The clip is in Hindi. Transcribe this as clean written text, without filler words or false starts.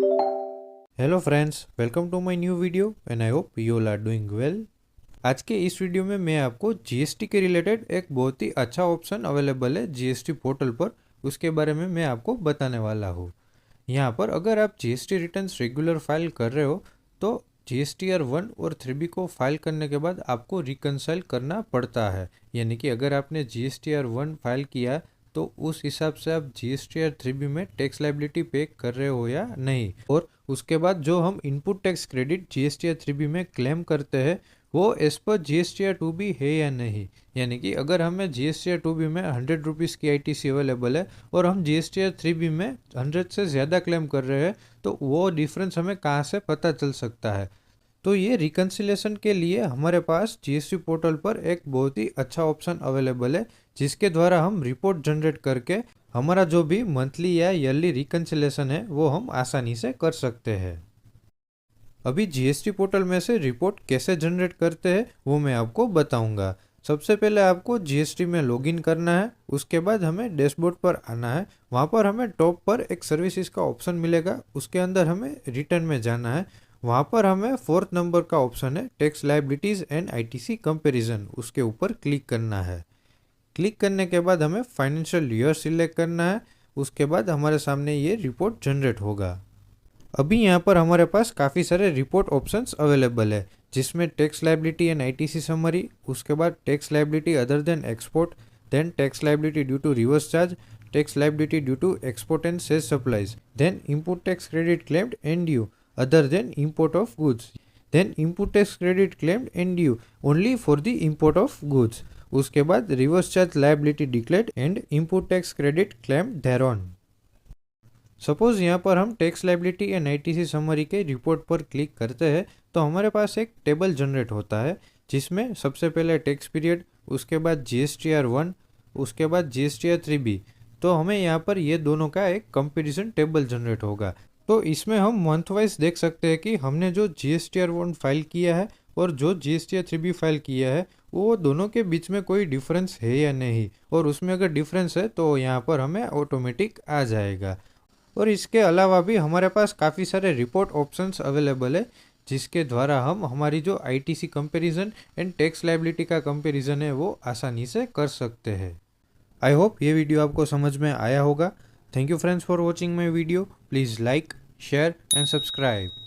Hello friends, welcome to my new video and I hope you all are doing well. आज के इस वीडियो में मैं आपको जीएसटी के रिलेटेड एक बहुत ही अच्छा ऑप्शन अवेलेबल है जीएसटी पोर्टल पर, उसके बारे में मैं आपको बताने वाला हूँ। यहाँ पर अगर आप जीएसटी रिटर्न्स रेगुलर फाइल कर रहे हो तो जीएसटीआर 1 और 3B को फाइल करने के बाद आपको रिकनसाइल करना पड़ता है। यानी कि अगर आपने जीएसटीआर 1 फाइल किया तो उस हिसाब से आप जीएसटीआर 3B में टैक्स लायबिलिटी पे कर रहे हो या नहीं, और उसके बाद जो हम input tax credit GSTR 3B में क्लेम करते हैं वो एज पर जीएसटीआर 2B है या नहीं। यानी कि अगर हमें जीएसटीआर 2B में 100 रुपीज़ की आईटीसी अवेलेबल है और हम जीएसटीआर 3B में 100 से ज़्यादा क्लेम कर रहे हैं तो वो डिफरेंस हमें कहाँ से पता चल सकता है। तो ये रिकन्सिलेशन के लिए हमारे पास जीएसटी पोर्टल पर एक बहुत ही अच्छा ऑप्शन अवेलेबल है, जिसके द्वारा हम रिपोर्ट जनरेट करके हमारा जो भी मंथली या ईयरली रिकन्सिलेशन है वो हम आसानी से कर सकते हैं। अभी जीएसटी पोर्टल में से रिपोर्ट कैसे जनरेट करते हैं वो मैं आपको बताऊंगा। सबसे पहले आपको जीएसटी में लॉगिन करना है, उसके बाद हमें डैशबोर्ड पर आना है। वहाँ पर हमें टॉप पर एक सर्विसेज का ऑप्शन मिलेगा, उसके अंदर हमें रिटर्न में जाना है। वहाँ पर हमें 4th नंबर का ऑप्शन है tax liabilities and ITC comparison, उसके ऊपर क्लिक करना है। क्लिक करने के बाद हमें फाइनेंशियल ईयर सिलेक्ट करना है। उसके बाद हमारे सामने ये रिपोर्ट जनरेट होगा। अभी यहाँ पर हमारे पास काफ़ी सारे रिपोर्ट ऑप्शंस अवेलेबल है, जिसमें tax liability and ITC summary, उसके बाद tax liability other than export, then tax liability due to reverse charge, tax liability due to export and sales supplies, then input tax credit claimed and due other than import of goods, then input tax credit claimed and due only for the import of goods, उसके बाद reverse charge liability declared and input tax credit claimed thereon। Suppose यहाँ पर हम tax liability and ITC summary के रिपोर्ट पर क्लिक करते हैं तो हमारे पास एक टेबल जनरेट होता है, जिसमें सबसे पहले टैक्स पीरियड, उसके बाद जीएसटीआर 1, उसके बाद जीएसटीआर 3B। तो हमें यहाँ पर ये दोनों का एक कंपैरिजन टेबल जनरेट होगा। तो इसमें हम मंथ वाइज देख सकते हैं कि हमने जो जीएसटीआर 1 फाइल किया है और जो जीएसटीआर 3B फाइल किया है वो दोनों के बीच में कोई डिफरेंस है या नहीं, और उसमें अगर डिफरेंस है तो यहाँ पर हमें ऑटोमेटिक आ जाएगा। और इसके अलावा भी हमारे पास काफ़ी सारे रिपोर्ट ऑप्शंस अवेलेबल है, जिसके द्वारा हम हमारी जो ITC comparison and tax liability का कंपैरिजन है वो आसानी से कर सकते हैं। आई होप ये वीडियो आपको समझ में आया होगा। Thank you friends for watching my video. Please like, share and subscribe.